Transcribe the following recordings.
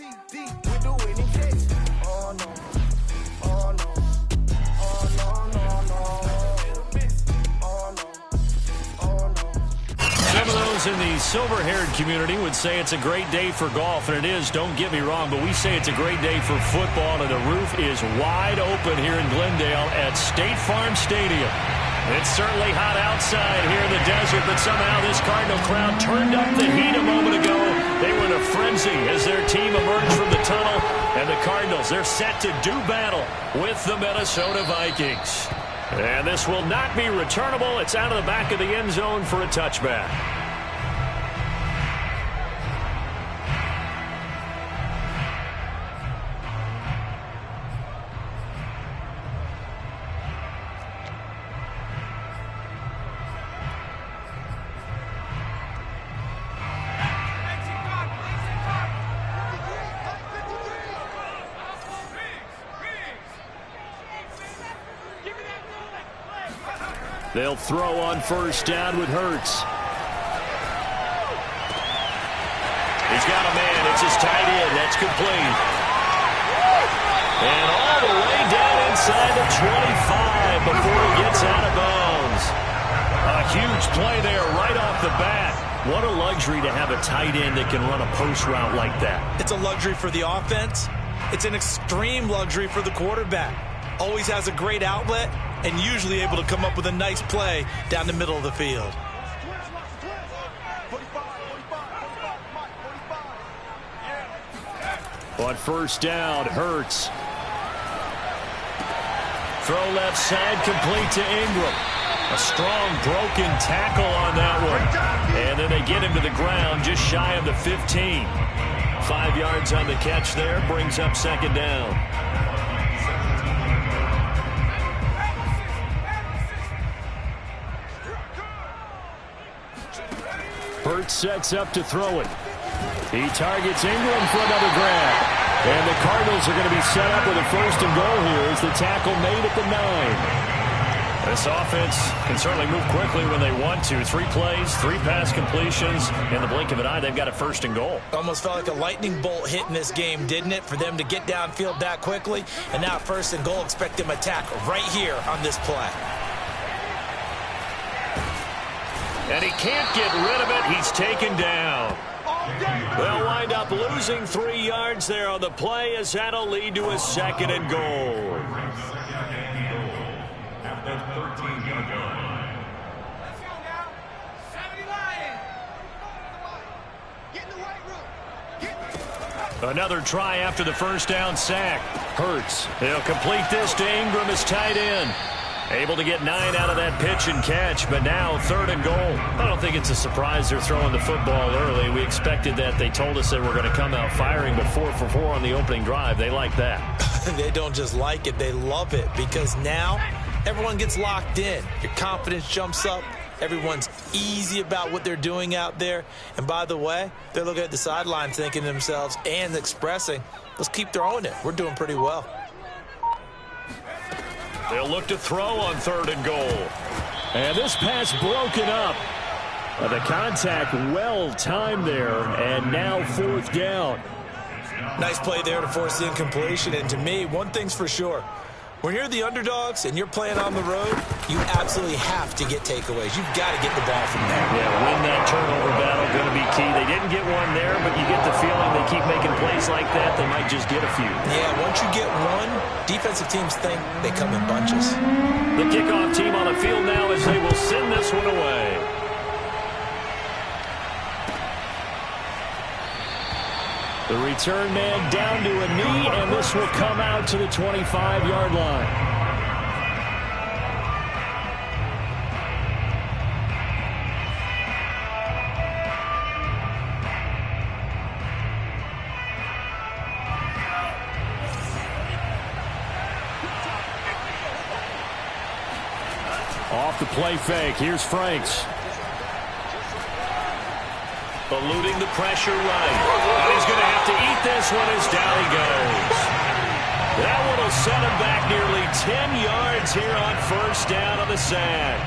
with the winning catch. Oh no, oh no, oh no, no, no. Oh no, oh no. Some of those in the silver-haired community would say it's a great day for golf, and it is, don't get me wrong, but we say it's a great day for football, and the roof is wide open here in Glendale at State Farm Stadium. It's certainly hot outside here in the desert, but somehow this Cardinal crowd turned up the heat a moment ago. They were in a frenzy as their team emerged from the tunnel, and the Cardinals, they're set to do battle with the Minnesota Vikings. And this will not be returnable. It's out of the back of the end zone for a touchback. They'll throw on first down with Hurts. He's got a man. It's his tight end. That's complete. And all the way down inside the 25 before he gets out of bounds. A huge play there right off the bat. What a luxury to have a tight end that can run a post route like that. It's a luxury for the offense. It's an extreme luxury for the quarterback. Always has a great outlet and usually able to come up with a nice play down the middle of the field. On first down, Hurts. Throw left side, complete to Ingram. A strong broken tackle on that one. And then they get him to the ground just shy of the 15. 5 yards on the catch there, brings up second down. Hurts sets up to throw it. He targets Ingram for another grab. And the Cardinals are going to be set up with a first and goal here as the tackle made at the 9. This offense can certainly move quickly when they want to. 3 plays, 3 pass completions. In the blink of an eye, they've got a first and goal. Almost felt like a lightning bolt hit in this game, didn't it? For them to get downfield that quickly. And now first and goal, expect them to attack right here on this play. And he can't get rid of it. He's taken down. They'll wind up losing 3 yards there on the play as that'll lead to a second and goal. Another try after the first down sack. Hurts. They'll complete this to Ingram as tight end. Able to get 9 out of that pitch and catch, but now third and goal. I don't think it's a surprise they're throwing the football early. We expected that. They told us they were going to come out firing, but 4 for 4 on the opening drive. They like that. They don't just like it, they love it, because now everyone gets locked in. Your confidence jumps up. Everyone's easy about what they're doing out there. And by the way, they're looking at the sideline thinking to themselves and expressing, let's keep throwing it. We're doing pretty well. They'll look to throw on third and goal. And this pass broken up. The contact well timed there, and now fourth down. Nice play there to force the incompletion. And to me, one thing's for sure. When you're the underdogs and you're playing on the road, you absolutely have to get takeaways. You've got to get the ball from there. Yeah, win that turnover battle, going to be key. They didn't get one there, but you get the feeling they keep making plays like that, they might just get a few. Yeah, once you get one, defensive teams think they come in bunches. The kickoff team on the field now as they will send this one away. The return man down to a knee, and this will come out to the 25-yard line. Off the play fake, here's Franks. Eluding the pressure right. And he's going to have to eat this one as down he goes. That one will set him back nearly 10 yards here on first down on the sack.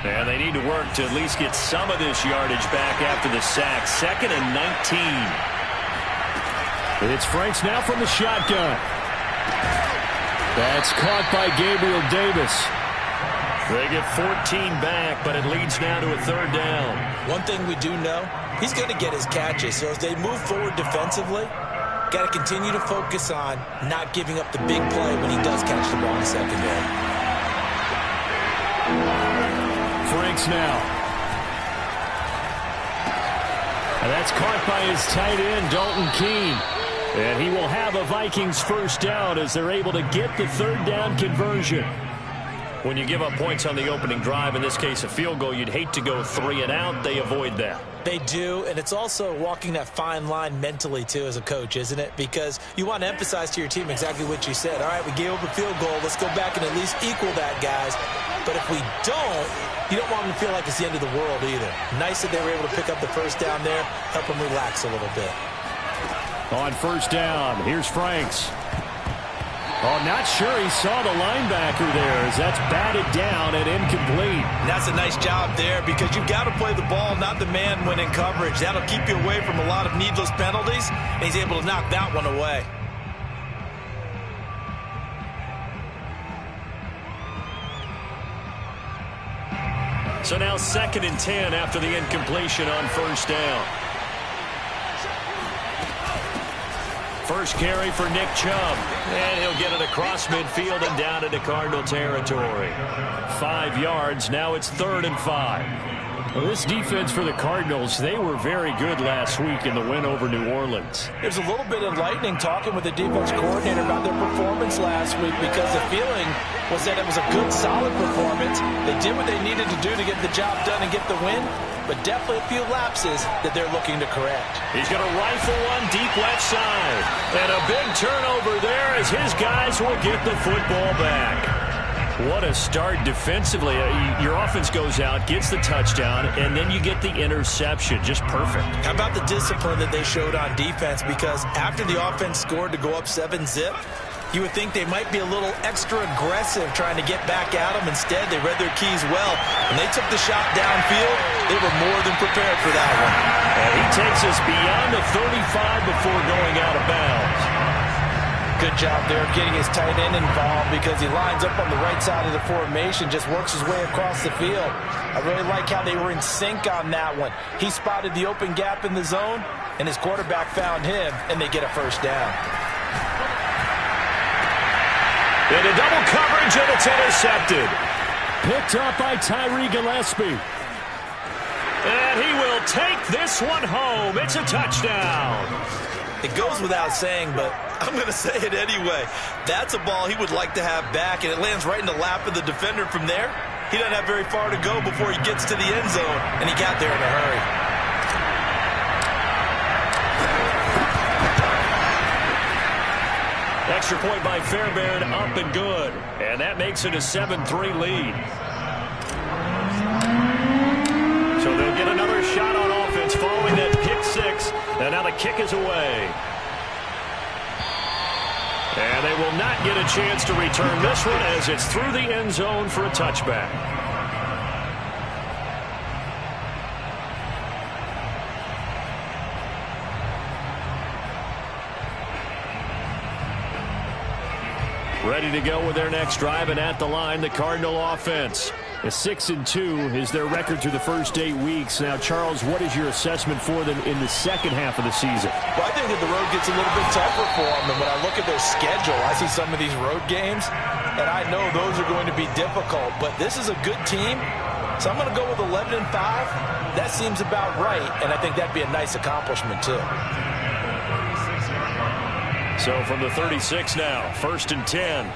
And they need to work to at least get some of this yardage back after the sack. 2nd and 19. It's Franks now from the shotgun. That's caught by Gabriel Davis. They get 14 back, but it leads now to a 3rd down. One thing we do know, he's going to get his catches. So as they move forward defensively, got to continue to focus on not giving up the big play when he does catch the ball in the secondary. Franks now. And that's caught by his tight end, Dalton Keene. And he will have a Vikings 1st down as they're able to get the 3rd down conversion. When you give up points on the opening drive, in this case a field goal, you'd hate to go 3 and out. They avoid that. They do, and it's also walking that fine line mentally, too, as a coach, isn't it? Because you want to emphasize to your team exactly what you said. All right, we gave up a field goal. Let's go back and at least equal that, guys. But if we don't, you don't want them to feel like it's the end of the world either. Nice that they were able to pick up the 1st down there, help them relax a little bit. On 1st down, here's Franks. Oh, not sure he saw the linebacker there as that's batted down and incomplete. And that's a nice job there because you've got to play the ball, not the man when in coverage. That'll keep you away from a lot of needless penalties, and he's able to knock that one away. So now 2nd and 10 after the incompletion on 1st down. First carry for Nick Chubb. And he'll get it across midfield and down into Cardinal territory. 5 yards. Now it's 3rd and 5. Well, this defense for the Cardinals, they were very good last week in the win over New Orleans. There's a little bit enlightening talking with the defense coordinator about their performance last week because the feeling was that it was a good, solid performance. They did what they needed to do to get the job done and get the win, but definitely a few lapses that they're looking to correct. He's going to rifle one deep left side. And a big turnover there as his guys will get the football back. What a start defensively. Your offense goes out, gets the touchdown, and then you get the interception. Just perfect. How about the discipline that they showed on defense? Because after the offense scored to go up 7-zip, you would think they might be a little extra aggressive trying to get back at them. Instead, they read their keys well. When they took the shot downfield, they were more than prepared for that one. And he takes us beyond the 35 before going out of bounds. Good job there of getting his tight end involved because he lines up on the right side of the formation, just works his way across the field. I really like how they were in sync on that one. He spotted the open gap in the zone, and his quarterback found him, and they get a 1st down. Into double coverage, and it's intercepted. Picked up by Tyree Gillespie. And he will take this one home. It's a touchdown. It goes without saying, but I'm going to say it anyway. That's a ball he would like to have back, and it lands right in the lap of the defender from there. He doesn't have very far to go before he gets to the end zone, and he got there in a hurry. Extra point by Fairbairn, up and good. And that makes it a 7-3 lead. So they'll get another shot on offense following that pick 6. And now the kick is away. And they will not get a chance to return this one as it's through the end zone for a touchback. Ready to go with their next drive, and at the line, the Cardinal offense. A 6-2 is their record through the first 8 weeks. Now, Charles, what is your assessment for them in the second half of the season? Well, I think that the road gets a little bit tougher for them. And when I look at their schedule, I see some of these road games, and I know those are going to be difficult. But this is a good team, so I'm going to go with 11-5. That seems about right, and I think that'd be a nice accomplishment, too. So from the 36 now, 1st and 10.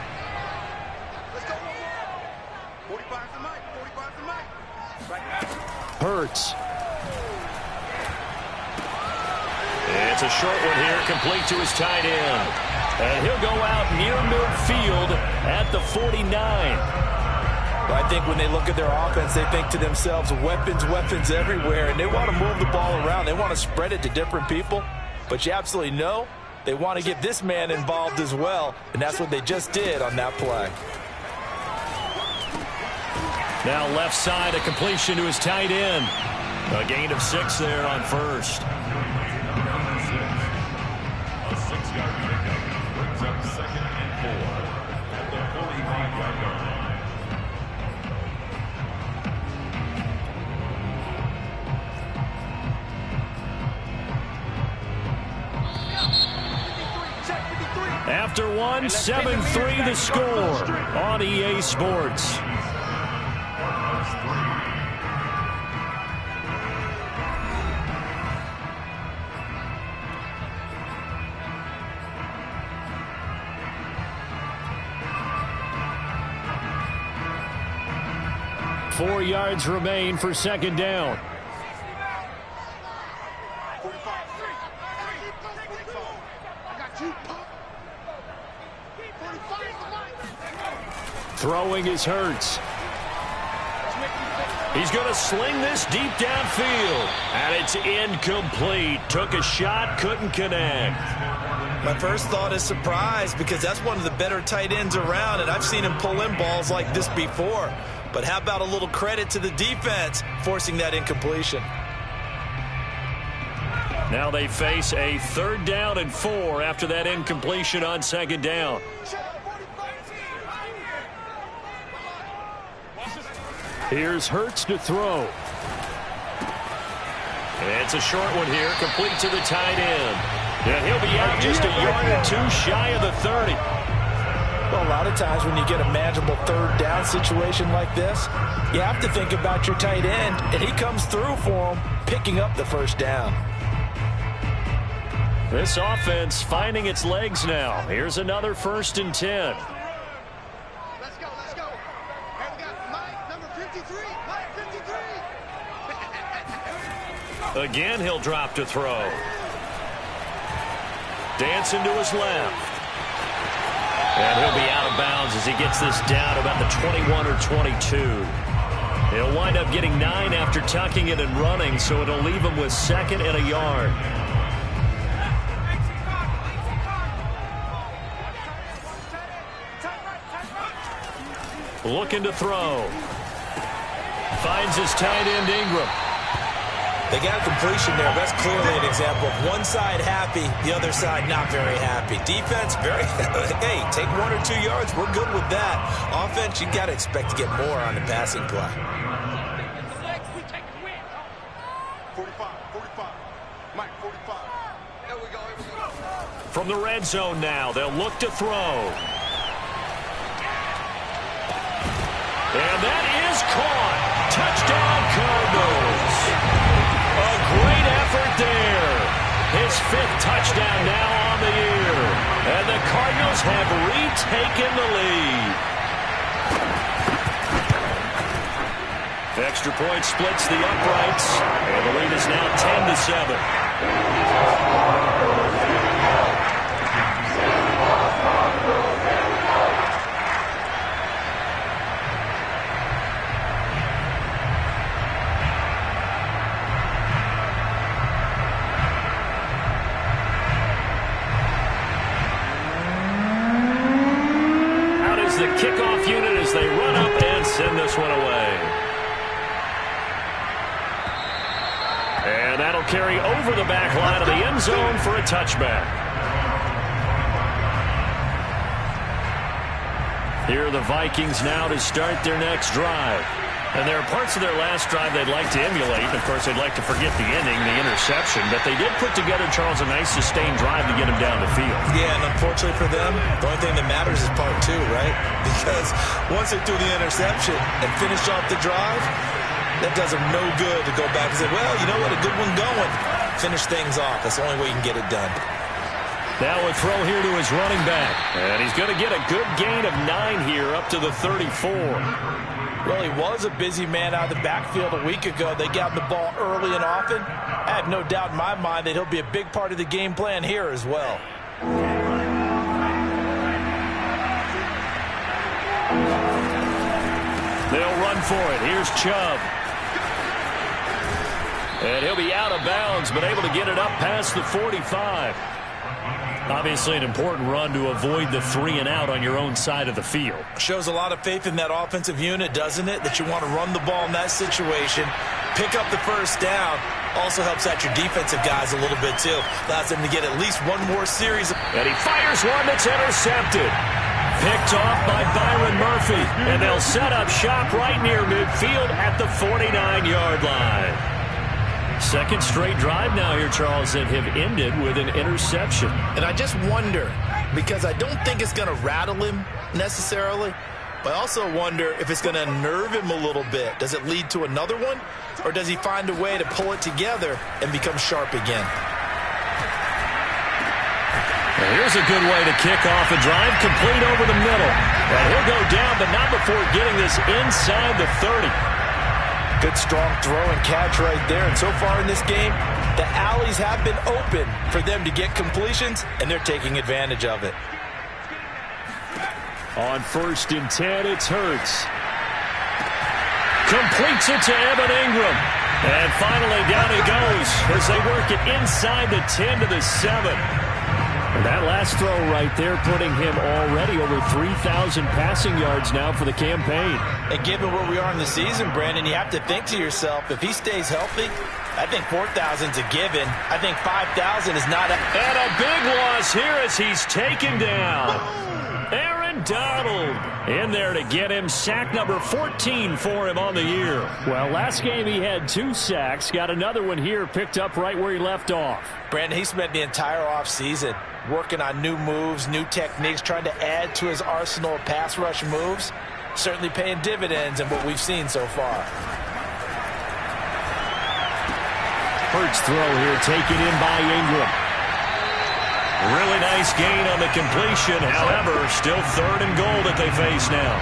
Hurts. It's a short one here, complete to his tight end. And he'll go out near midfield at the 49. Well, I think when they look at their offense, they think to themselves, weapons, weapons everywhere, and they want to move the ball around. They want to spread it to different people, but you absolutely know they want to get this man involved as well, and that's what they just did on that play. Now left side, a completion to his tight end. A gain of 6 there on first. A 6-yard pickup brings up 2nd and 4 at the 45-yard line. After one, 7-3 the score on EA Sports. Four yards remain for second down. Throwing is Hurts. He's going to sling this deep downfield. And it's incomplete. Took a shot, couldn't connect. My first thought is surprise because that's one of the better tight ends around, and I've seen him pull in balls like this before. But how about a little credit to the defense forcing that incompletion? Now they face a 3rd down and 4 after that incompletion on second down. Here's Hurts to throw. It's a short one here, complete to the tight end. And he'll be out just a yard or 2 shy of the 30. Well, a lot of times when you get a manageable 3rd down situation like this, you have to think about your tight end, and he comes through for him, picking up the 1st down. This offense finding its legs now. Here's another 1st and 10. Let's go, let's go. Here we got Mike, number 53. Mike, 53. Again, he'll drop to throw. Dancing to his left. And he'll be out of bounds as he gets this down about the 21 or 22. He'll wind up getting 9 after tucking it and running, so it'll leave him with 2nd and a yard. Looking to throw. Finds his tight end Ingram. They got a completion there. That's clearly an example of one side happy, the other side not very happy. Defense, very, hey, take 1 or 2 yards. We're good with that. Offense, you got to expect to get more on the passing play. 45. Mike, 45. There we go. From the red zone now, they'll look to throw. And that is caught. Touchdown, Cardinals. A great effort there. His 5th touchdown now on the year. And the Cardinals have retaken the lead. The extra point splits the uprights. And the lead is now 10-7. The kickoff unit as they run up and send this one away. And that'll carry over the back line of the end zone for a touchback. Here are the Vikings now to start their next drive. And there are parts of their last drive they'd like to emulate. Of course, they'd like to forget the ending, the interception. But they did put together, Charles, a nice sustained drive to get him down the field. Yeah, and unfortunately for them, the only thing that matters is part 2, right? Because once they threw the interception and finished off the drive, that does them no good to go back and say, well, you know what, a good one going. Finish things off. That's the only way you can get it done. Now a throw here to his running back. And he's going to get a good gain of 9 here up to the 34. Well, he was a busy man out of the backfield a week ago. They got the ball early and often. I have no doubt in my mind that he'll be a big part of the game plan here as well. They'll run for it. Here's Chubb. And he'll be out of bounds, but able to get it up past the 45. Obviously an important run to avoid the 3 and out on your own side of the field. Shows a lot of faith in that offensive unit, doesn't it? That you want to run the ball in that situation, pick up the first down. Also helps out your defensive guys a little bit, too. Allows them to get at least one more series. And he fires one that's intercepted. Picked off by Byron Murphy. And they'll set up shop right near midfield at the 49-yard line. Second straight drive now here, Charles, that have ended with an interception. And I just wonder, because I don't think it's going to rattle him necessarily, but I also wonder if it's going to nerve him a little bit. Does it lead to another one, or does he find a way to pull it together and become sharp again? Well, here's a good way to kick off a drive, complete over the middle. And he'll go down, but not before getting this inside the 30. Good strong throw and catch right there. And so far in this game, the alleys have been open for them to get completions, and they're taking advantage of it. On 1st and 10, it's Hurts. Completes it to Evan Ingram. And finally down he goes as they work it inside the 10 to the 7. And that last throw right there putting him already over 3,000 passing yards now for the campaign. And given where we are in the season, Brandon, you have to think to yourself, if he stays healthy, I think 4,000's a given. I think 5,000 is not a... And a big loss here as he's taken down. Aaron Donald in there to get him sack number 14 for him on the year. Well, last game he had 2 sacks. Got another one here picked up right where he left off. Brandon, he spent the entire offseason working on new moves, new techniques, trying to add to his arsenal of pass rush moves. Certainly paying dividends in what we've seen so far. Hurts throw here taken in by Ingram. Really nice gain on the completion. However, still 3rd and goal that they face now.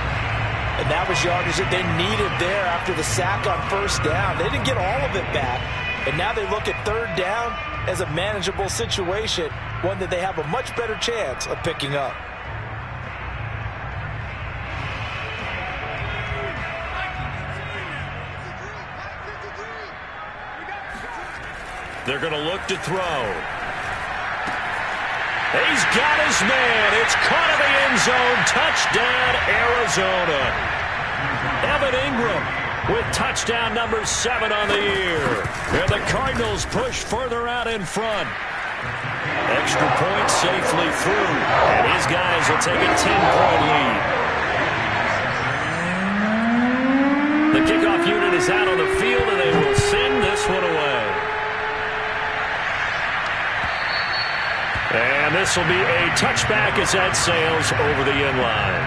And that was yardage that they needed there after the sack on 1st down. They didn't get all of it back. And now they look at 3rd down as a manageable situation, one that they have a much better chance of picking up. They're going to look to throw. He's got his man. It's caught in the end zone. Touchdown, Arizona. Evan Ingram with touchdown number 7 on the year. And the Cardinals push further out in front. Extra point safely through. And his guys will take a 10-point lead. The kickoff unit is out on the field, and they will send this one away. And this will be a touchback as that sails over the end line.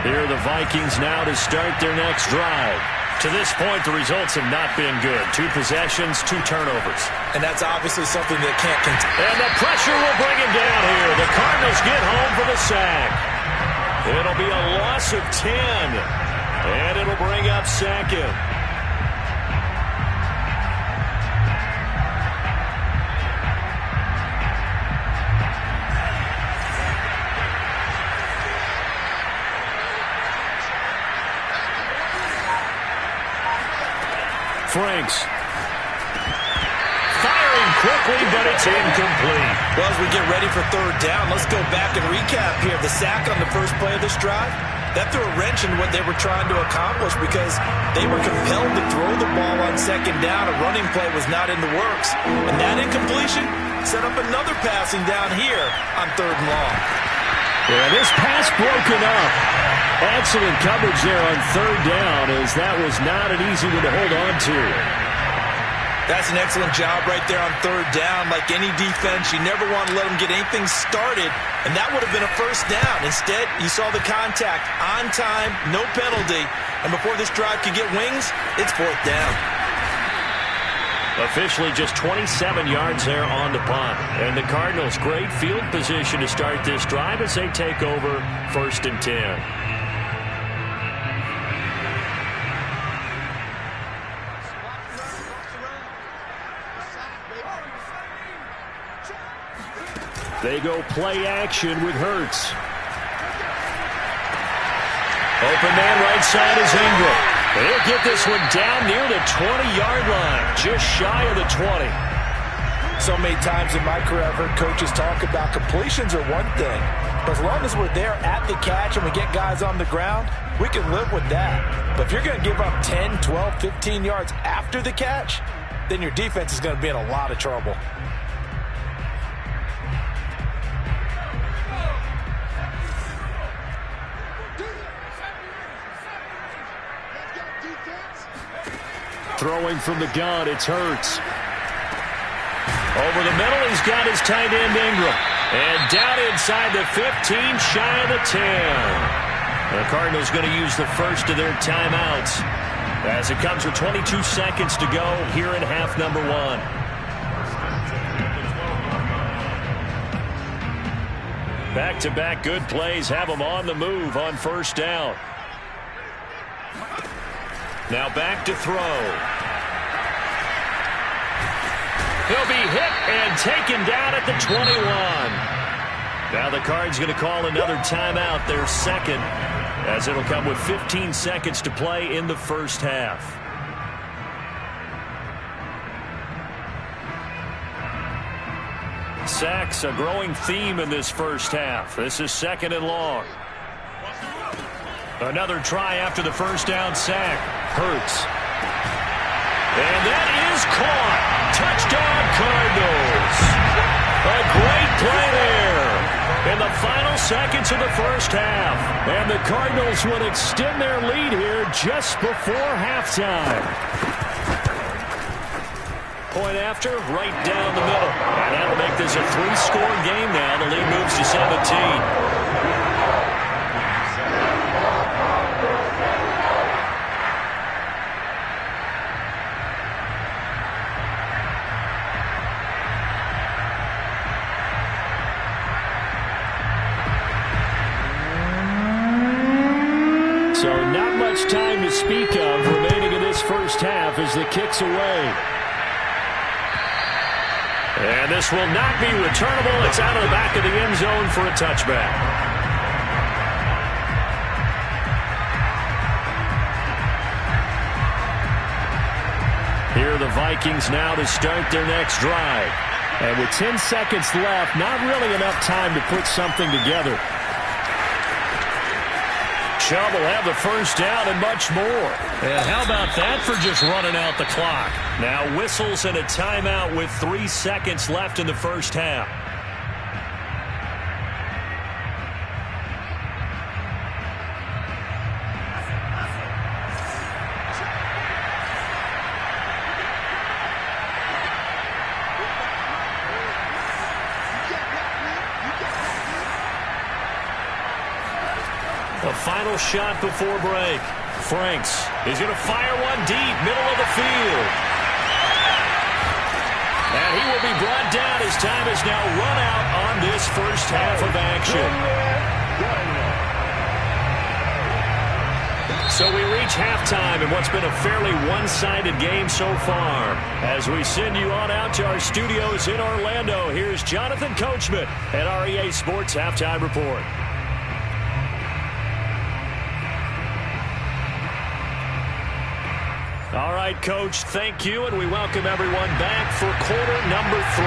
Here are the Vikings now to start their next drive. To this point, the results have not been good. 2 possessions, 2 turnovers. And that's obviously something that can't continue. And the pressure will bring him down here. The Cardinals get home for the sack. It'll be a loss of 10. And it'll bring up 2nd. Franks. Firing quickly, but it's incomplete. Well, as we get ready for 3rd down, let's go back and recap here. The sack on the first play of this drive, that threw a wrench in what they were trying to accomplish because they were compelled to throw the ball on 2nd down. A running play was not in the works. And that incompletion set up another passing down here on 3rd and long. Yeah, this pass broken up. Excellent coverage there on 3rd down, as that was not an easy one to hold on to. That's an excellent job right there on 3rd down. Like any defense, you never want to let them get anything started, and that would have been a 1st down. Instead, you saw the contact on time, no penalty, and before this drive could get wings, it's 4th down. Officially just 27 yards there on the punt. And the Cardinals, great field position to start this drive as they take over 1st and 10. They go play action with Hurts. Open man right side is Ingram. He'll get this one down near the 20-yard line, just shy of the 20. So many times in my career, I've heard coaches talk about completions are one thing, but as long as we're there at the catch and we get guys on the ground, we can live with that. But if you're going to give up 10, 12, 15 yards after the catch, then your defense is going to be in a lot of trouble. Throwing from the gun, it's Hurts. Over the middle, he's got his tight end Ingram. And down inside the 15, shy of the 10. The Cardinals going to use the first of their timeouts as it comes with 22 seconds to go here in half number 1. Back-to-back good plays have them on the move on first down. Now back to throw. He'll be hit and taken down at the 21. Now the Cards going to call another timeout, their second, as it'll come with 15 seconds to play in the first half. Sacks, a growing theme in this first half. This is second and long. Another try after the first down sack. Hurts. And that is caught. Touchdown, Cardinals. A great play there in the final seconds of the first half. And the Cardinals would extend their lead here just before halftime. Point after, right down the middle. And that'll make this a 3-score game now. The lead moves to 17. So not much time to speak of remaining in this first half as the kick's away. And this will not be returnable. It's out of the back of the end zone for a touchback. Here are the Vikings now to start their next drive. And with 10 seconds left, not really enough time to put something together. Chubb will have the first down and much more. And how about that for just running out the clock? Now whistles and a timeout with 3 seconds left in the first half. The final shot before break. Franks is going to fire one deep, middle of the field. And he will be brought down. His time is now run out on this first half of action. So we reach halftime in what's been a fairly one-sided game so far. As we send you on out to our studios in Orlando, here's Jonathan Coachman at REA Sports Halftime Report. All right, Coach, thank you, and we welcome everyone back for quarter number 3.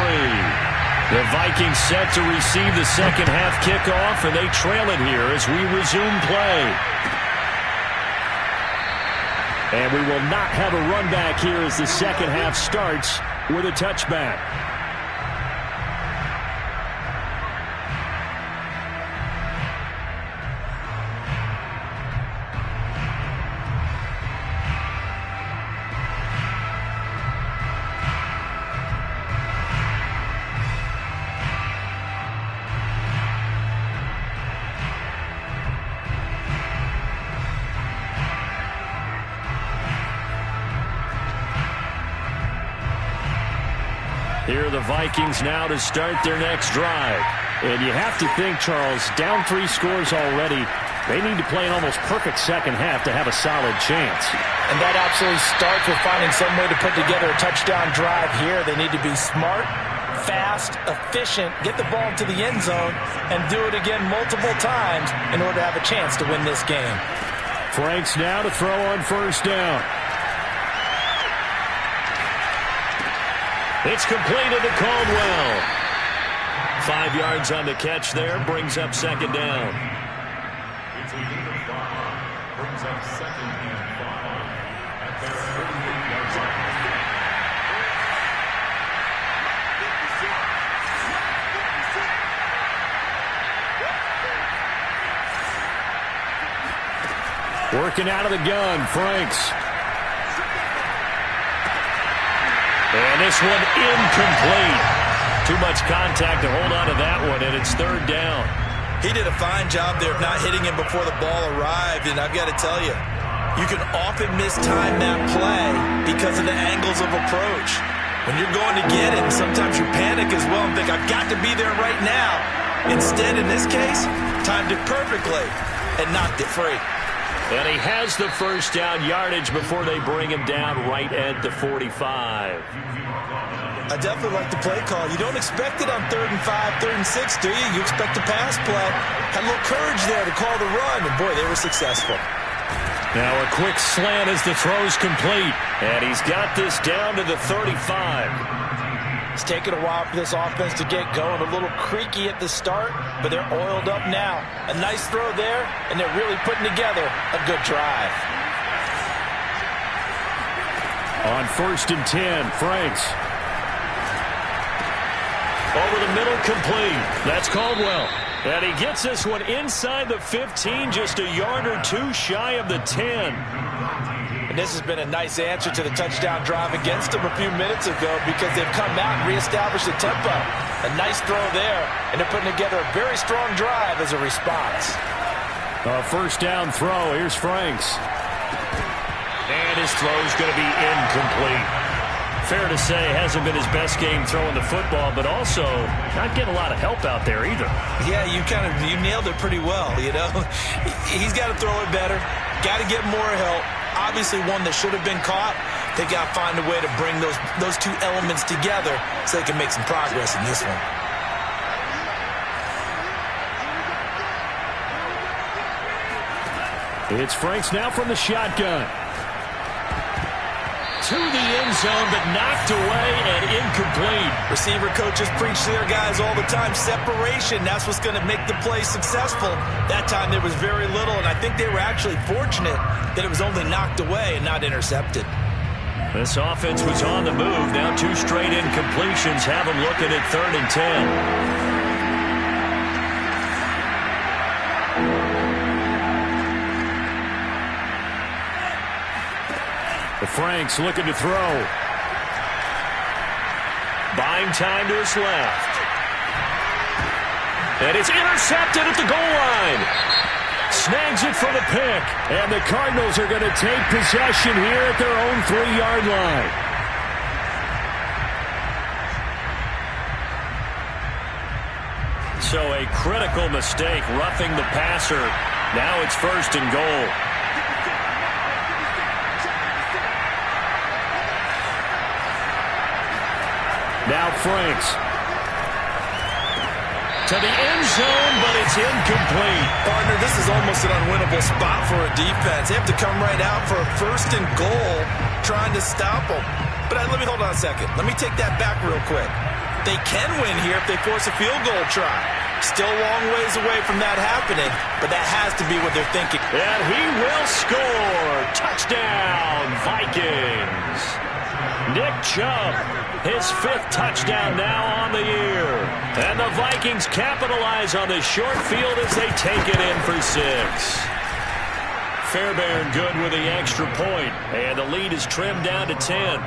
The Vikings set to receive the second half kickoff, and they trail it here as we resume play. And we will not have a run back here as the second half starts with a touchback. Here are the Vikings now to start their next drive. And you have to think, Charles, down 3 scores already. They need to play an almost perfect second half to have a solid chance. And that absolutely starts with finding some way to put together a touchdown drive here. They need to be smart, fast, efficient, get the ball to the end zone, and do it again multiple times in order to have a chance to win this game. Franks now to throw on first down. It's completed to Caldwell. 5 yards on the catch there, brings up second down. It's a gain of 5. Brings up second and 5 at their 38-yard line. Working out of the gun, Franks. And this one incomplete. Too much contact to hold on to that one, and it's third down. He did a fine job there of not hitting him before the ball arrived, and I've got to tell you, you can often mistime that play because of the angles of approach. When you're going to get it, sometimes you panic as well and think, I've got to be there right now. Instead, in this case, timed it perfectly and knocked it free. And he has the first down yardage before they bring him down right at the 45. I definitely like the play call. You don't expect it on 3rd and 5, 3rd and 6, do you? You expect a pass play. Had a little courage there to call the run, and boy, they were successful. Now a quick slant as the throw's complete, and he's got this down to the 35. It's taken a while for this offense to get going. A little creaky at the start, but they're oiled up now. A nice throw there, and they're really putting together a good drive. On 1st and 10, Franks. Over the middle, complete. That's Caldwell. And he gets this one inside the 15, just a yard or two shy of the 10. And this has been a nice answer to the touchdown drive against them a few minutes ago because they've come out and reestablished the tempo. A nice throw there, and they're putting together a very strong drive as a response. A first down throw. Here's Franks. And his throw's going to be incomplete. Fair to say, hasn't been his best game throwing the football, but also not getting a lot of help out there either. Yeah, you nailed it pretty well, you know. He's got to throw it better, got to get more help. Obviously one that should have been caught. They got to find a way to bring those two elements together so they can make some progress in this one. It's Franks now from the shotgun. To the end zone, but knocked away and incomplete. Receiver coaches preach to their guys all the time. Separation, that's what's going to make the play successful. That time there was very little, and I think they were actually fortunate that it was only knocked away and not intercepted. This offense was on the move. Now 2 straight incompletions have them looking at 3rd and 10. Franks looking to throw. Buying time to his left. And it's intercepted at the goal line. Snags it for the pick. And the Cardinals are going to take possession here at their own 3-yard line. So a critical mistake, roughing the passer. Now it's 1st and goal. Now Franks. To the end zone, but it's incomplete. Partner, this is almost an unwinnable spot for a defense. They have to come right out for a 1st and goal trying to stop them. But let me hold on a second. Let me take that back real quick. They can win here if they force a field goal try. Still a long ways away from that happening, but that has to be what they're thinking. And he will score. Touchdown, Vikings. Nick Chubb, his 5th touchdown now on the year. And the Vikings capitalize on the short field as they take it in for 6. Fairbairn good with the extra point, and the lead is trimmed down to 10.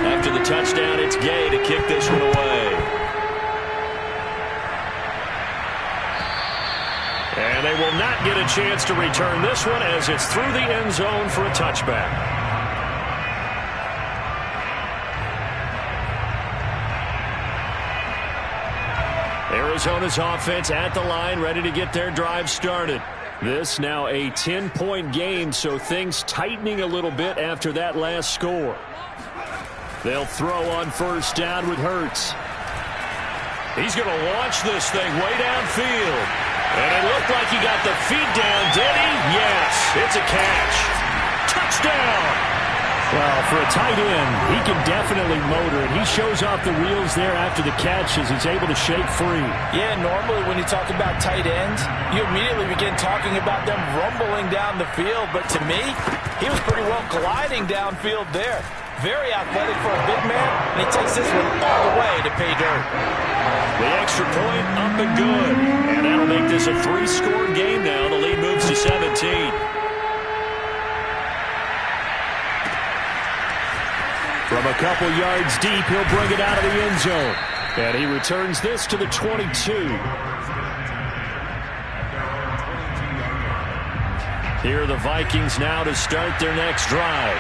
After the touchdown, it's Gay to kick this one away. And they will not get a chance to return this one as it's through the end zone for a touchback. Arizona's offense at the line, ready to get their drive started. This now a 10-point game, so things tightening a little bit after that last score. They'll throw on 1st down with Hurts. He's going to launch this thing way downfield. And it looked like he got the feet down, did he? Yes, it's a catch. Touchdown! Well, for a tight end, he can definitely motor it. He shows off the wheels there after the catch as he's able to shake free. Yeah, normally when you talk about tight ends, you immediately begin talking about them rumbling down the field. But to me, he was pretty well gliding downfield there. Very athletic for a big man, and he takes this one all the way to pay dirt. The extra point up and good. And that'll make this a 3-score game now. The lead moves to 17. From a couple yards deep, he'll bring it out of the end zone. And he returns this to the 22. Here are the Vikings now to start their next drive.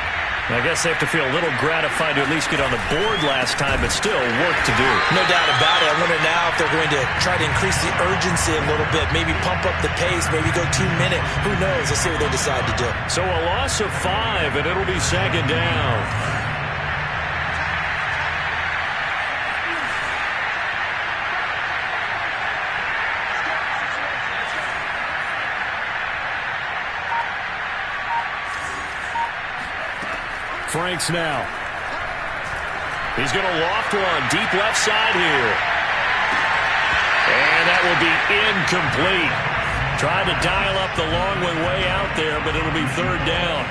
I guess they have to feel a little gratified to at least get on the board last time, but still work to do. No doubt about it. I wonder now if they're going to try to increase the urgency a little bit, maybe pump up the pace, maybe go 2 minute. Who knows? Let's see what they decide to do. So a loss of 5, and it'll be second down. Franks now. He's going to loft one deep left side here. And that will be incomplete. Tried to dial up the long way out there, but it'll be third down.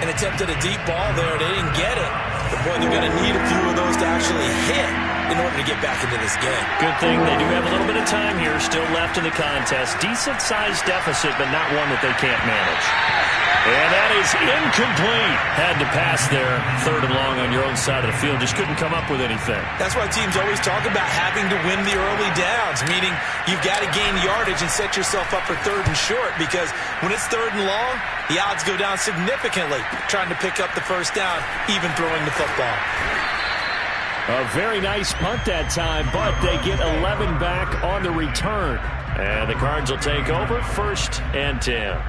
An attempt at a deep ball there. They didn't get it. But, boy, they're going to need a few of those to actually hit in order to get back into this game. Good thing they do have a little bit of time here still left in the contest. Decent-sized deficit, but not one that they can't manage. And that is incomplete. Had to pass there. Third and long on your own side of the field. Just couldn't come up with anything. That's why teams always talk about having to win the early downs, meaning you've got to gain yardage and set yourself up for third and short, because when it's third and long, the odds go down significantly trying to pick up the first down, even throwing the football. A very nice punt that time, but they get 11 back on the return. And the Cards will take over, 1st and 10.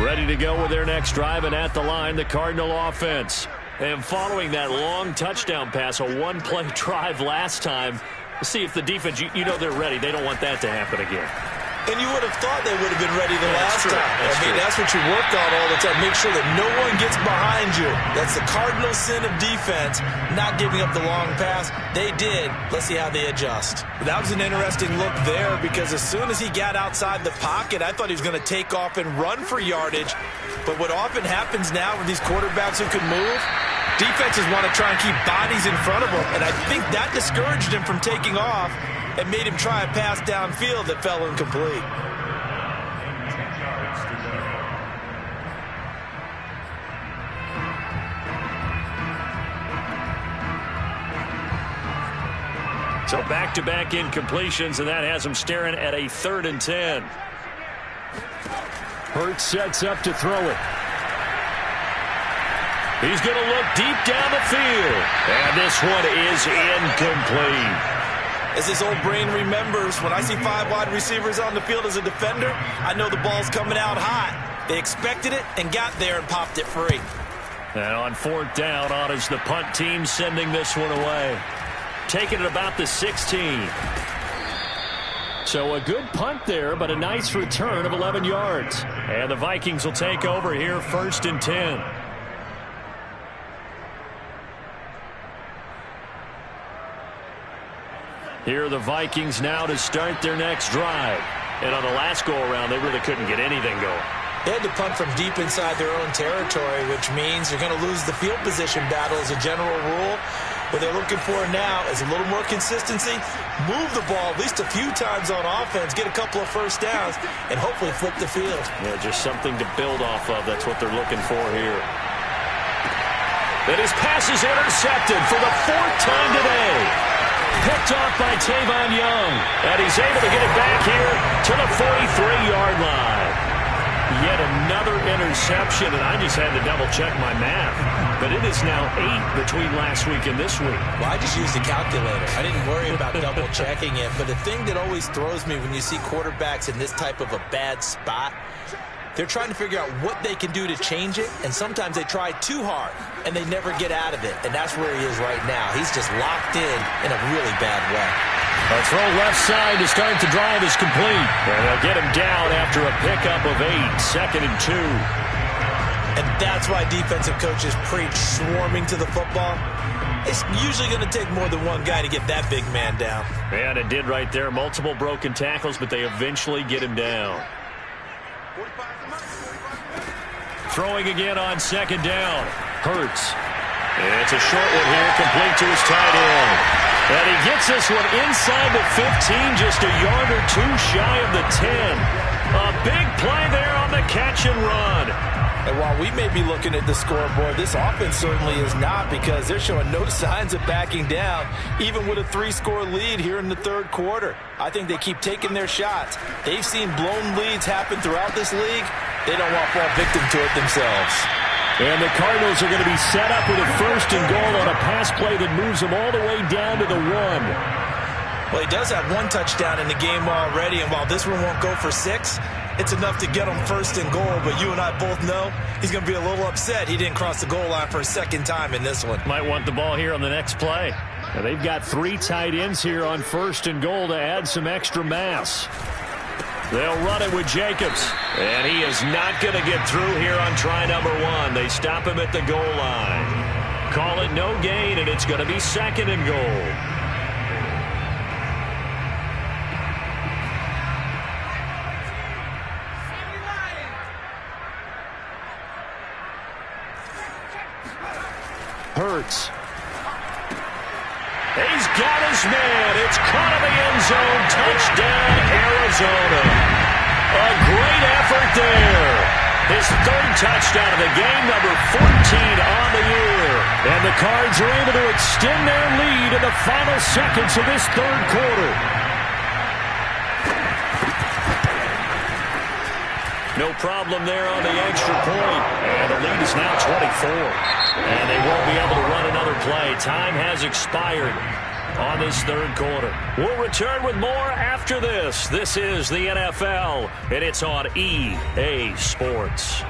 Ready to go with their next drive, and at the line, the Cardinal offense. And following that long touchdown pass, a one-play drive last time, see if the defense, you know they're ready. They don't want that to happen again. And you would have thought they would have been ready the last time. That's what you work on all the time. Make sure that no one gets behind you. That's the cardinal sin of defense, not giving up the long pass. They did. Let's see how they adjust. That was an interesting look there, because as soon as he got outside the pocket, I thought he was going to take off and run for yardage. But what often happens now with these quarterbacks who can move, defenses want to try and keep bodies in front of them. And I think that discouraged him from taking off and made him try a pass downfield that fell incomplete. So back-to-back incompletions, and that has him staring at a 3rd and 10. Hurts sets up to throw it. He's going to look deep down the field. And this one is incomplete. As his old brain remembers, when I see 5 wide receivers on the field as a defender, I know the ball's coming out hot. They expected it and got there and popped it free. And on 4th down, on is the punt team sending this one away. Taking it about the 16. So a good punt there, but a nice return of 11 yards. And the Vikings will take over here, 1st and 10. Here are the Vikings now to start their next drive. And on the last go-around, they really couldn't get anything going. They had to punt from deep inside their own territory, which means you're going to lose the field position battle as a general rule. What they're looking for now is a little more consistency, move the ball at least a few times on offense, get a couple of first downs, and hopefully flip the field. Yeah, just something to build off of. That's what they're looking for here. And his pass is intercepted for the 4th time today. Picked off by Tavon Young. And he's able to get it back here to the 43-yard line. Yet another interception, and I just had to double-check my math. But it is now 8 between last week and this week. Well, I just used a calculator. I didn't worry about double-checking it. But the thing that always throws me when you see quarterbacks in this type of a bad spot, they're trying to figure out what they can do to change it, and sometimes they try too hard, and they never get out of it. And that's where he is right now. He's just locked in a really bad way. A throw left side to start the drive is complete. And they'll get him down after a pickup of 8, 2nd and 2. And that's why defensive coaches preach swarming to the football. It's usually going to take more than one guy to get that big man down. And it did right there. Multiple broken tackles, but they eventually get him down. Throwing again on second down. Hurts. It's a short one here, complete to his tight end. And he gets this one inside the 15, just a yard or two shy of the 10. A big play there on the catch and run. And while we may be looking at the scoreboard, this offense certainly is not, because they're showing no signs of backing down, even with a 3-score lead here in the third quarter. I think they keep taking their shots. They've seen blown leads happen throughout this league. They don't want to fall victim to it themselves. And the Cardinals are going to be set up with a 1st and goal on a pass play that moves them all the way down to the 1. Well, he does have 1 touchdown in the game already, and while this one won't go for 6, it's enough to get him 1st and goal. But you and I both know he's going to be a little upset he didn't cross the goal line for a 2nd time in this one. Might want the ball here on the next play. Now, they've got 3 tight ends here on 1st and goal to add some extra mass. They'll run it with Jacobs. And he is not going to get through here on try number 1. They stop him at the goal line. Call it no gain, and it's going to be 2nd and goal. Hurts. He's got his man. It's caught in the end zone. Touchdown, Arizona. A great effort there. His 3rd touchdown of the game, number 14 on the year. And the Cards are able to extend their lead in the final seconds of this 3rd quarter. No problem there on the extra point. And the lead is now 24. And they won't be able to run another play. Time has expired on this 3rd quarter. We'll return with more after this. This is the NFL, and it's on EA Sports.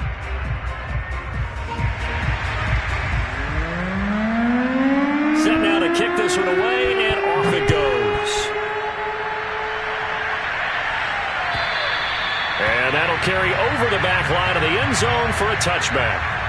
Set now to kick this one away, and off it goes. And that'll carry over the back line of the end zone for a touchback.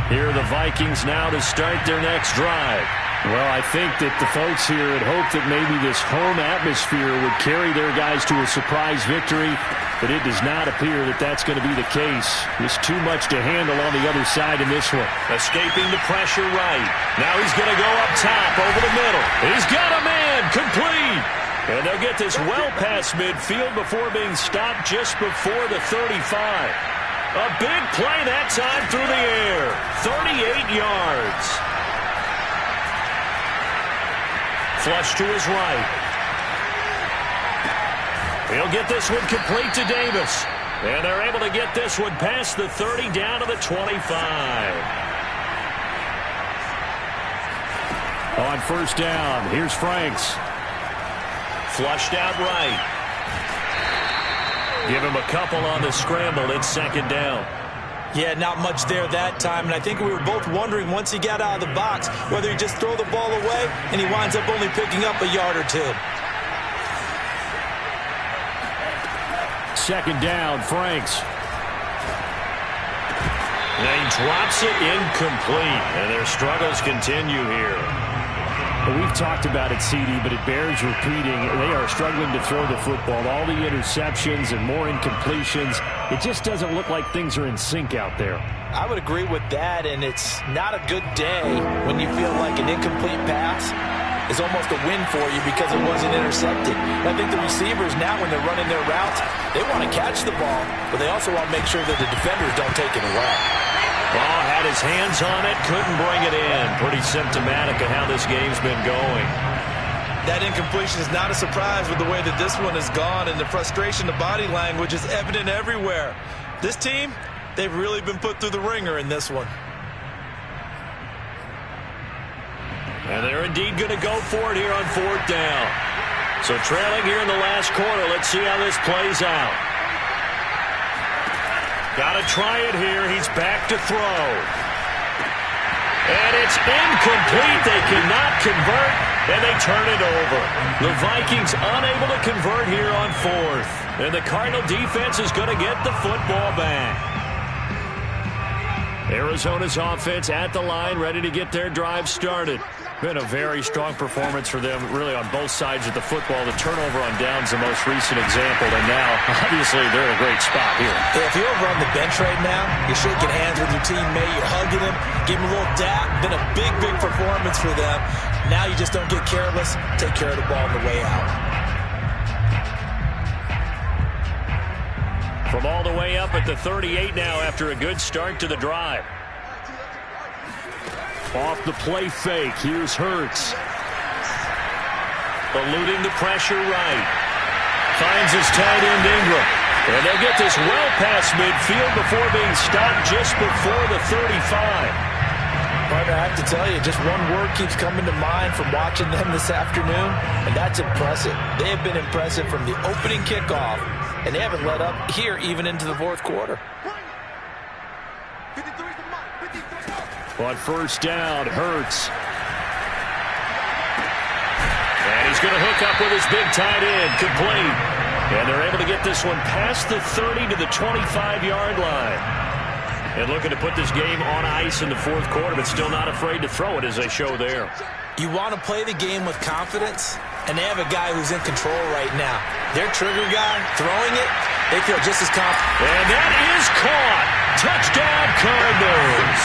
Here are the Vikings now to start their next drive. Well, I think that the folks here had hoped that maybe this home atmosphere would carry their guys to a surprise victory, but it does not appear that that's going to be the case. There's too much to handle on the other side in this one. Escaping the pressure right. Now he's going to go up top over the middle. He's got a man, complete. And they'll get this well past midfield before being stopped just before the 35. A big play that time through the air. 38 yards. Flush to his right. He'll get this one complete to Davis. And they're able to get this one past the 30 down to the 25. On 1st down, here's Franks. Flushed out right. Give him a couple on the scramble. It's 2nd down. Yeah, not much there that time, and I think we were both wondering once he got out of the box whether he'd just throw the ball away, and he winds up only picking up a yard or 2. 2nd down, Franks. And he drops it incomplete, and their struggles continue here. We've talked about it, CD, but it bears repeating. They are struggling to throw the football. All the interceptions and more incompletions. It just doesn't look like things are in sync out there. I would agree with that, and it's not a good day when you feel like an incomplete pass is almost a win for you because it wasn't intercepted. And I think the receivers now, when they're running their routes, they want to catch the ball, but they also want to make sure that the defenders don't take it away. Ball had his hands on it, couldn't bring it in. Pretty symptomatic of how this game's been going. That incompletion is not a surprise with the way that this one has gone, and the frustration, the body language is evident everywhere. This team, they've really been put through the ringer in this one. And they're indeed going to go for it here on 4th down. So trailing here in the last quarter. Let's see how this plays out. Got to try it here. He's back to throw. And it's incomplete. They cannot convert, and they turn it over. The Vikings unable to convert here on 4th. And the Cardinal defense is going to get the football back. Arizona's offense at the line, ready to get their drive started. Been a very strong performance for them, really, on both sides of the football. The turnover on downs the most recent example, and now, obviously, they're in a great spot here. Yeah, if you're over on the bench right now, you're shaking hands with your teammate, you're hugging him, give him a little dap. Been a big, big performance for them. Now you just don't get careless. Take care of the ball on the way out. From all the way up at the 38 now after a good start to the drive. Off the play fake. Here's Hurts. Eluding the pressure right. Finds his tight end Ingram. And they'll get this well past midfield before being stopped just before the 35. Partner, I have to tell you, just one word keeps coming to mind from watching them this afternoon, and that's impressive. They have been impressive from the opening kickoff, and they haven't let up here even into the 4th quarter. On 1st down, Hurts. And he's going to hook up with his big tight end, complete. And they're able to get this one past the 30 to the 25-yard line. And looking to put this game on ice in the 4th quarter, but still not afraid to throw it as they show there. You want to play the game with confidence, and they have a guy who's in control right now. Their trigger guy, throwing it, they feel just as confident. And that is caught. Touchdown, Cardinals.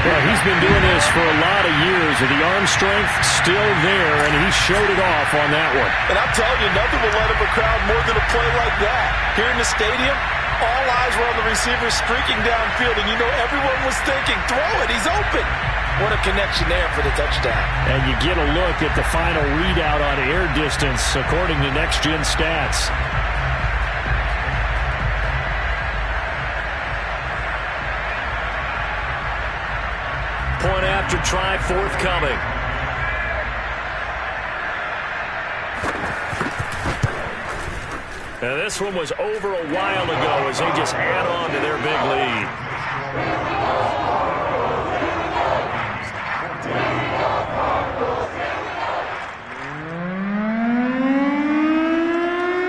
Well, he's been doing this for a lot of years, with the arm strength still there, and he showed it off on that one. And I'm telling you, nothing will let up a crowd more than a play like that. Here in the stadium, all eyes were on the receiver streaking downfield, and you know everyone was thinking, throw it, he's open. What a connection there for the touchdown. And you get a look at the final readout on air distance, according to Next Gen Stats. Point after try forthcoming. Now this one was over a while ago as they just add on to their big lead.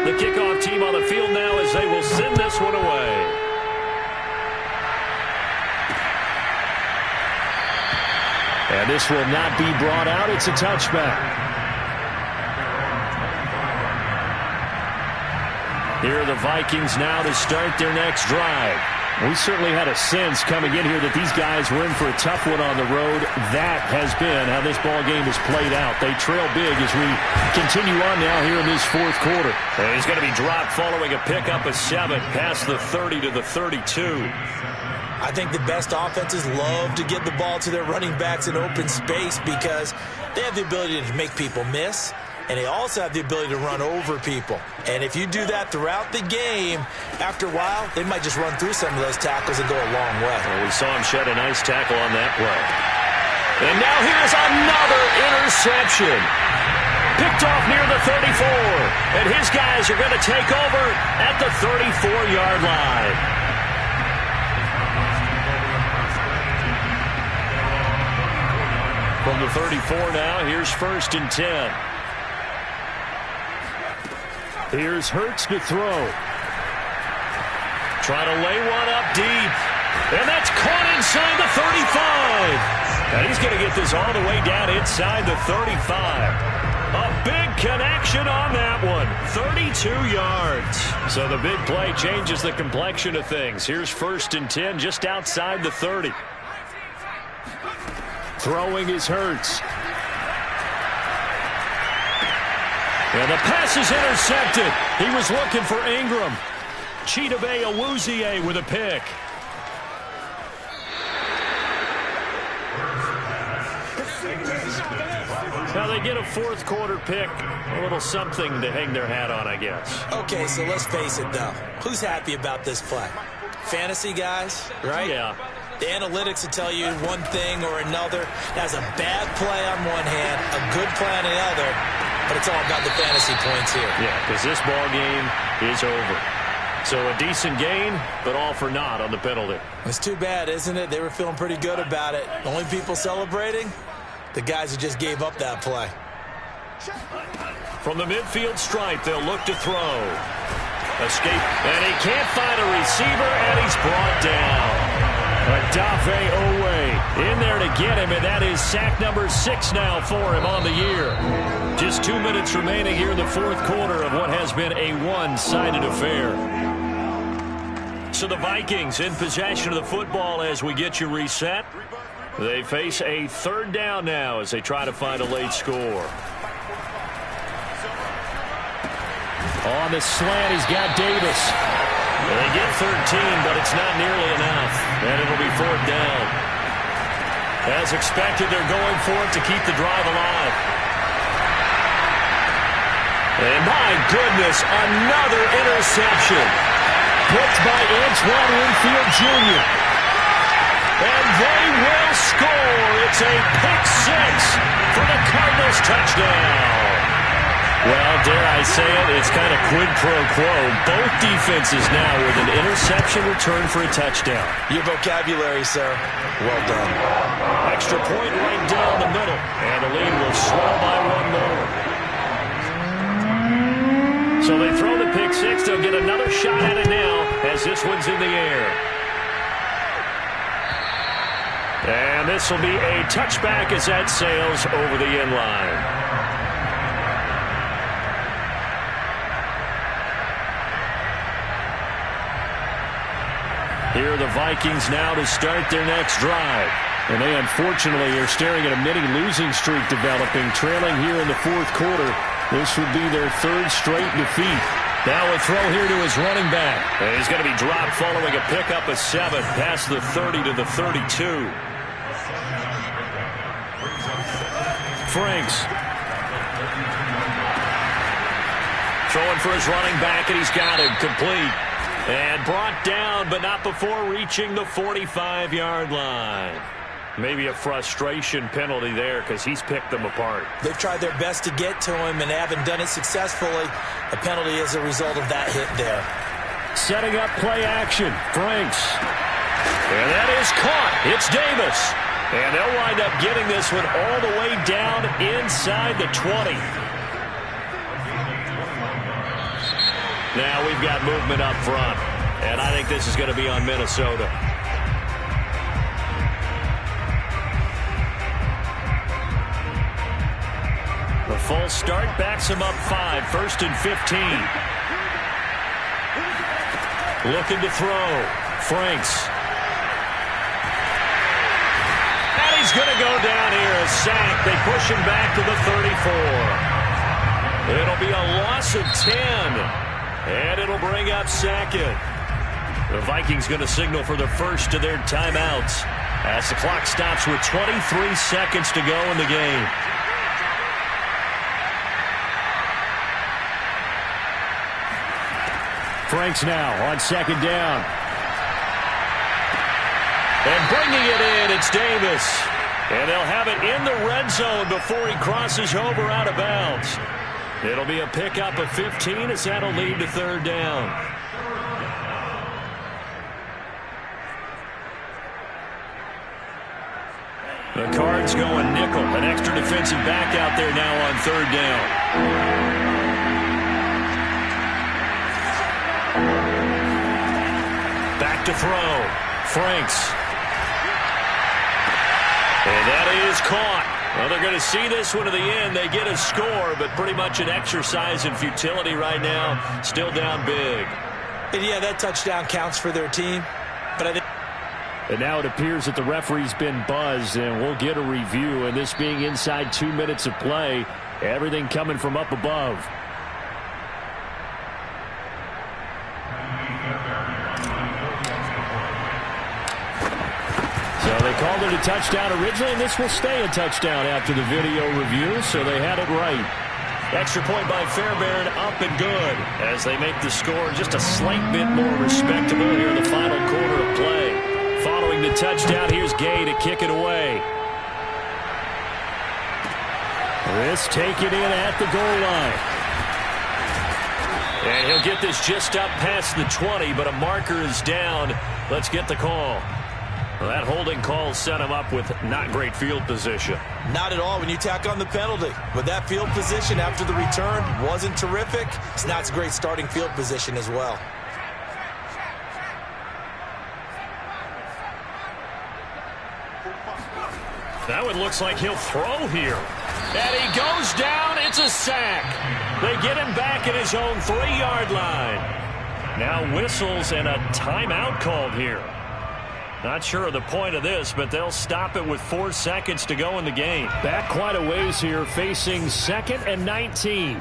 The kickoff team on the field now as they will send this one away. And this will not be brought out. It's a touchback. Here are the Vikings now to start their next drive. We certainly had a sense coming in here that these guys were in for a tough one on the road. That has been how this ball game has played out. They trail big as we continue on now here in this 4th quarter. And he's going to be dropped following a pickup of 7 past the 30 to the 32. I think the best offenses love to get the ball to their running backs in open space because they have the ability to make people miss, and they also have the ability to run over people. And if you do that throughout the game, after a while, they might just run through some of those tackles and go a long way. Well, we saw him shed a nice tackle on that play. And now here's another interception. Picked off near the 34. And his guys are going to take over at the 34-yard line. From the 34 now, here's 1st and 10. Here's Hurts to throw. Trying to lay one up deep. And that's caught inside the 35. And he's going to get this all the way down inside the 35. A big connection on that one. 32 yards. So the big play changes the complexion of things. Here's 1st and 10 just outside the 30. Throwing is Hurts. And the pass is intercepted. He was looking for Ingram. Chidobe Awuzie with a pick. Now they get a 4th quarter pick. A little something to hang their hat on, I guess. Okay, so let's face it, though. Who's happy about this play? Fantasy guys, right? Yeah. The analytics will tell you one thing or another. That's a bad play on one hand, a good play on the other, but it's all about the fantasy points here. Yeah, because this ball game is over. So a decent gain, but all for naught on the penalty. It's too bad, isn't it? They were feeling pretty good about it. The only people celebrating, the guys who just gave up that play. From the midfield stripe, they'll look to throw. Escape, and he can't find a receiver, and he's brought down. Adafe Owe in there to get him, and that is sack number 6 now for him on the year. Just 2 minutes remaining here in the fourth quarter of what has been a one-sided affair. So the Vikings in possession of the football as we get you reset. They face a third down now as they try to find a late score. On the slant, he's got Davis. They get 13, but it's not nearly enough, and it'll be fourth down. As expected, they're going for it to keep the drive alive. And my goodness, another interception. Picked by Antoine Winfield Jr. And they will score. It's a pick 6 for the Cardinals touchdown. Well, dare I say it, it's kind of quid pro quo. Both defenses now with an interception return for a touchdown. Your vocabulary, sir. Well done. Extra point right down the middle. And the lead will swell by 1 more. So they throw the pick 6. They'll get another shot at it now as this one's in the air. And this will be a touchback as that sails over the end line. Here are the Vikings now to start their next drive. And they unfortunately are staring at a mini losing streak developing, trailing here in the fourth quarter. This would be their third straight defeat. Now a throw here to his running back. And he's going to be dropped following a pickup of 7 past the 30 to the 32. Franks. Throwing for his running back, and he's got him complete. And brought down, but not before reaching the 45-yard line. Maybe a frustration penalty there because he's picked them apart. They've tried their best to get to him and haven't done it successfully. A penalty is a result of that hit there. Setting up play action. Franks. And that is caught. It's Davis. And they'll wind up getting this one all the way down inside the 20. Now we've got movement up front, and I think this is going to be on Minnesota. The full start backs him up 5, 1st and 15. Looking to throw. Franks. And he's going to go down here, a sack. They push him back to the 34. It'll be a loss of 10. And it'll bring up 2nd. The Vikings going to signal for the first of their timeouts as the clock stops with 23 seconds to go in the game. Franks now on 2nd down. And bringing it in, it's Davis. And they'll have it in the red zone before he crosses over out of bounds. It'll be a pickup of 15 as that'll lead to 3rd down. The Cards going nickel. An extra defensive back out there now on 3rd down. Back to throw. Franks. And that is caught. Well, they're going to see this one to the end. They get a score, but pretty much an exercise in futility right now. Still down big. And yeah, that touchdown counts for their team. But I think. And now it appears that the referee's been buzzed, and we'll get a review. And this being inside 2 minutes of play, everything coming from up above. So they called it a touchdown originally, and this will stay a touchdown after the video review, so they had it right. Extra point by Fairbairn, up and good as they make the score just a slight bit more respectable here in the final quarter of play. following the touchdown, here's Gay to kick it away. This taken in at the goal line. And he'll get this just up past the 20, but a marker is down. Let's get the call. Well, that holding call set him up with not great field position. Not at all when you tack on the penalty. But that field position after the return wasn't terrific. It's not a great starting field position as well. That one looks like he'll throw here. And he goes down. It's a sack. They get him back at his own 3-yard line. Now whistles and a timeout called here. Not sure of the point of this, but they'll stop it with 4 seconds to go in the game. Back quite a ways here, facing 2nd and 19.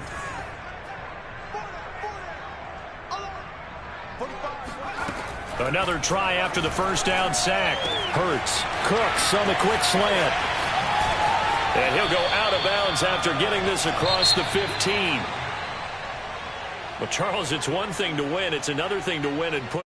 Another try after the first down sack. Hurts, Cooks on the quick slant. And he'll go out of bounds after getting this across the 15. Well, Charles, it's one thing to win. It's another thing to win and put